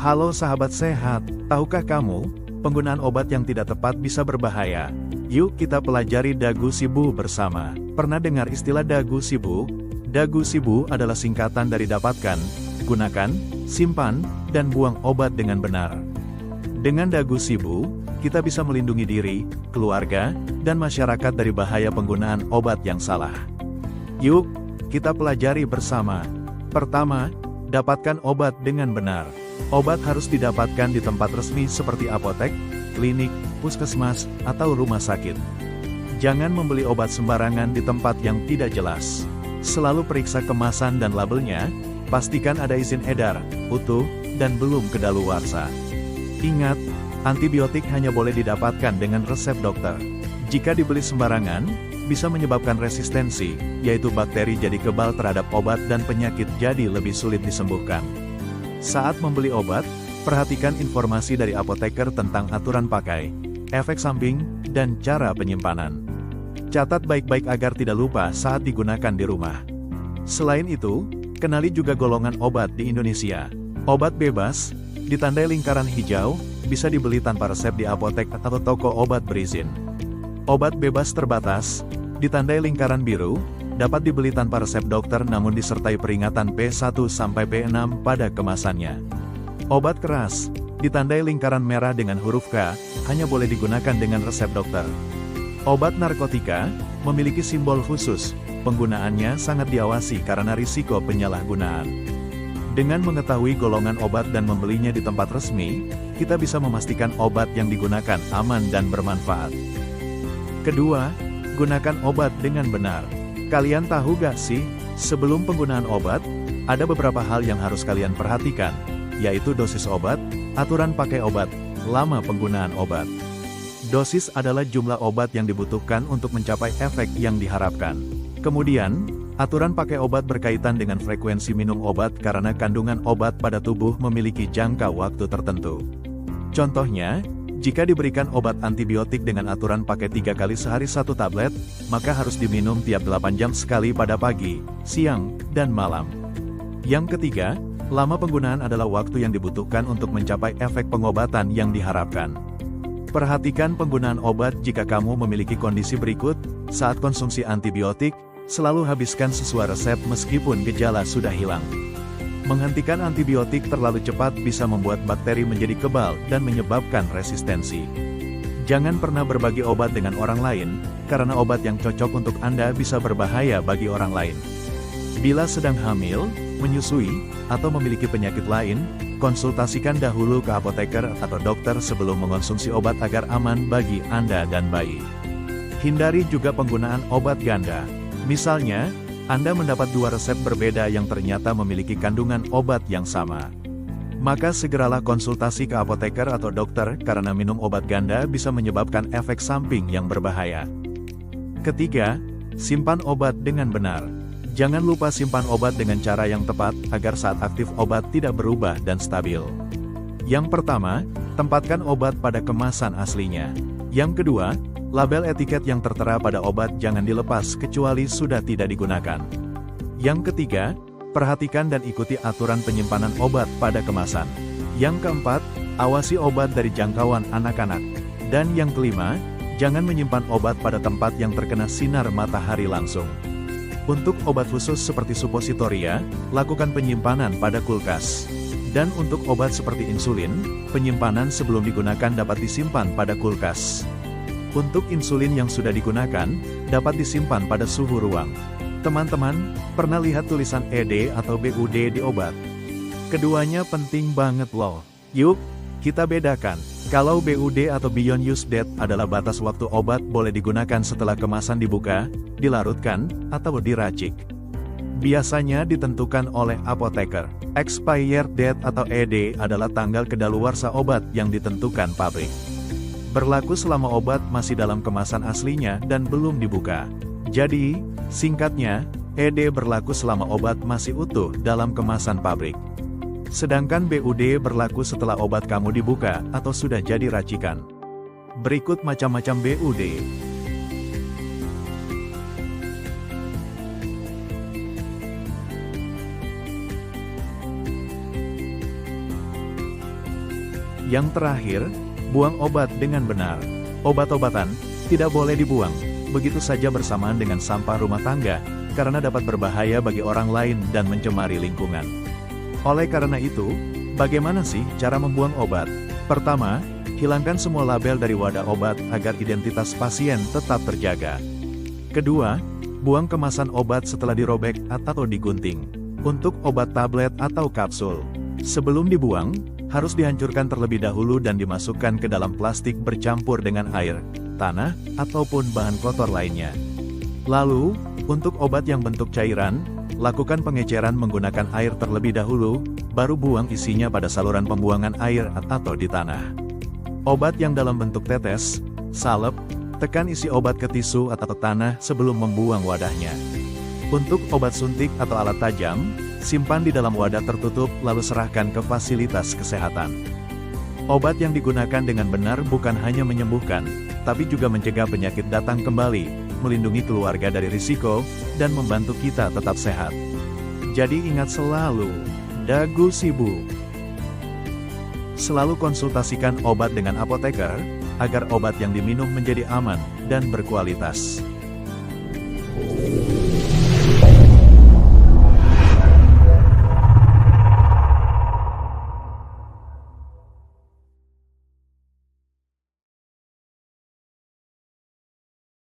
Halo sahabat sehat, tahukah kamu, penggunaan obat yang tidak tepat bisa berbahaya? Yuk kita pelajari dagu sibu bersama. Pernah dengar istilah dagu sibu? Dagu sibu adalah singkatan dari dapatkan, gunakan, simpan, dan buang obat dengan benar. Dengan dagu sibu, kita bisa melindungi diri, keluarga, dan masyarakat dari bahaya penggunaan obat yang salah. Yuk, kita pelajari bersama. Pertama, dapatkan obat dengan benar. Obat harus didapatkan di tempat resmi seperti apotek, klinik, puskesmas, atau rumah sakit. Jangan membeli obat sembarangan di tempat yang tidak jelas. Selalu periksa kemasan dan labelnya, pastikan ada izin edar, utuh, dan belum kedaluarsa. Ingat, antibiotik hanya boleh didapatkan dengan resep dokter. Jika dibeli sembarangan, bisa menyebabkan resistensi, yaitu bakteri jadi kebal terhadap obat dan penyakit jadi lebih sulit disembuhkan. Saat membeli obat, perhatikan informasi dari apoteker tentang aturan pakai, efek samping, dan cara penyimpanan. Catat baik-baik agar tidak lupa saat digunakan di rumah. Selain itu, kenali juga golongan obat di Indonesia. Obat bebas, ditandai lingkaran hijau, bisa dibeli tanpa resep di apotek atau toko obat berizin. Obat bebas terbatas, ditandai lingkaran biru, dapat dibeli tanpa resep dokter namun disertai peringatan P1 sampai P6 pada kemasannya. Obat keras, ditandai lingkaran merah dengan huruf K, hanya boleh digunakan dengan resep dokter. Obat narkotika, memiliki simbol khusus, penggunaannya sangat diawasi karena risiko penyalahgunaan. Dengan mengetahui golongan obat dan membelinya di tempat resmi, kita bisa memastikan obat yang digunakan aman dan bermanfaat. Kedua, gunakan obat dengan benar. Kalian tahu gak sih, sebelum penggunaan obat, ada beberapa hal yang harus kalian perhatikan, yaitu dosis obat, aturan pakai obat, lama penggunaan obat. Dosis adalah jumlah obat yang dibutuhkan untuk mencapai efek yang diharapkan. Kemudian, aturan pakai obat berkaitan dengan frekuensi minum obat karena kandungan obat pada tubuh memiliki jangka waktu tertentu. Contohnya, jika diberikan obat antibiotik dengan aturan pakai 3 kali sehari 1 tablet, maka harus diminum tiap 8 jam sekali pada pagi, siang, dan malam. Yang ketiga, lama penggunaan adalah waktu yang dibutuhkan untuk mencapai efek pengobatan yang diharapkan. Perhatikan penggunaan obat jika kamu memiliki kondisi berikut, saat konsumsi antibiotik, selalu habiskan sesuai resep meskipun gejala sudah hilang. Menghentikan antibiotik terlalu cepat bisa membuat bakteri menjadi kebal dan menyebabkan resistensi. Jangan pernah berbagi obat dengan orang lain, karena obat yang cocok untuk Anda bisa berbahaya bagi orang lain. Bila sedang hamil, menyusui, atau memiliki penyakit lain, konsultasikan dahulu ke apoteker atau dokter sebelum mengonsumsi obat agar aman bagi Anda dan bayi. Hindari juga penggunaan obat ganda. Misalnya, Anda mendapat 2 resep berbeda yang ternyata memiliki kandungan obat yang sama. Maka segeralah konsultasi ke apoteker atau dokter karena minum obat ganda bisa menyebabkan efek samping yang berbahaya. Ketiga, simpan obat dengan benar. Jangan lupa simpan obat dengan cara yang tepat agar saat aktif obat tidak berubah dan stabil. Yang pertama, tempatkan obat pada kemasan aslinya. Yang kedua, label etiket yang tertera pada obat jangan dilepas kecuali sudah tidak digunakan. Yang ketiga, perhatikan dan ikuti aturan penyimpanan obat pada kemasan. Yang keempat, awasi obat dari jangkauan anak-anak. Dan yang kelima, jangan menyimpan obat pada tempat yang terkena sinar matahari langsung. Untuk obat khusus seperti supositoria, lakukan penyimpanan pada kulkas. Dan untuk obat seperti insulin, penyimpanan sebelum digunakan dapat disimpan pada kulkas. Untuk insulin yang sudah digunakan, dapat disimpan pada suhu ruang. Teman-teman, pernah lihat tulisan ED atau BUD di obat? Keduanya penting banget loh. Yuk, kita bedakan. Kalau BUD atau Beyond Use Date adalah batas waktu obat boleh digunakan setelah kemasan dibuka, dilarutkan, atau diracik. Biasanya ditentukan oleh apoteker. Expired Date atau ED adalah tanggal kedaluarsa obat yang ditentukan pabrik. Berlaku selama obat masih dalam kemasan aslinya dan belum dibuka. Jadi, singkatnya, ED berlaku selama obat masih utuh dalam kemasan pabrik. Sedangkan BUD berlaku setelah obat kamu dibuka atau sudah jadi racikan. Berikut macam-macam BUD. Yang terakhir, buang obat dengan benar. Obat-obatan tidak boleh dibuang begitu saja bersamaan dengan sampah rumah tangga, karena dapat berbahaya bagi orang lain dan mencemari lingkungan. Oleh karena itu, bagaimana sih cara membuang obat? Pertama, hilangkan semua label dari wadah obat agar identitas pasien tetap terjaga. Kedua, buang kemasan obat setelah dirobek atau digunting. Untuk obat tablet atau kapsul, sebelum dibuang, harus dihancurkan terlebih dahulu dan dimasukkan ke dalam plastik bercampur dengan air, tanah, ataupun bahan kotor lainnya. Lalu, untuk obat yang bentuk cairan, lakukan pengeceran menggunakan air terlebih dahulu, baru buang isinya pada saluran pembuangan air atau di tanah. Obat yang dalam bentuk tetes, salep, tekan isi obat ke tisu atau tanah sebelum membuang wadahnya. Untuk obat suntik atau alat tajam, simpan di dalam wadah tertutup lalu serahkan ke fasilitas kesehatan. Obat yang digunakan dengan benar bukan hanya menyembuhkan, tapi juga mencegah penyakit datang kembali, melindungi keluarga dari risiko, dan membantu kita tetap sehat. Jadi ingat selalu, Dagu Sibu. Selalu konsultasikan obat dengan apoteker, agar obat yang diminum menjadi aman dan berkualitas.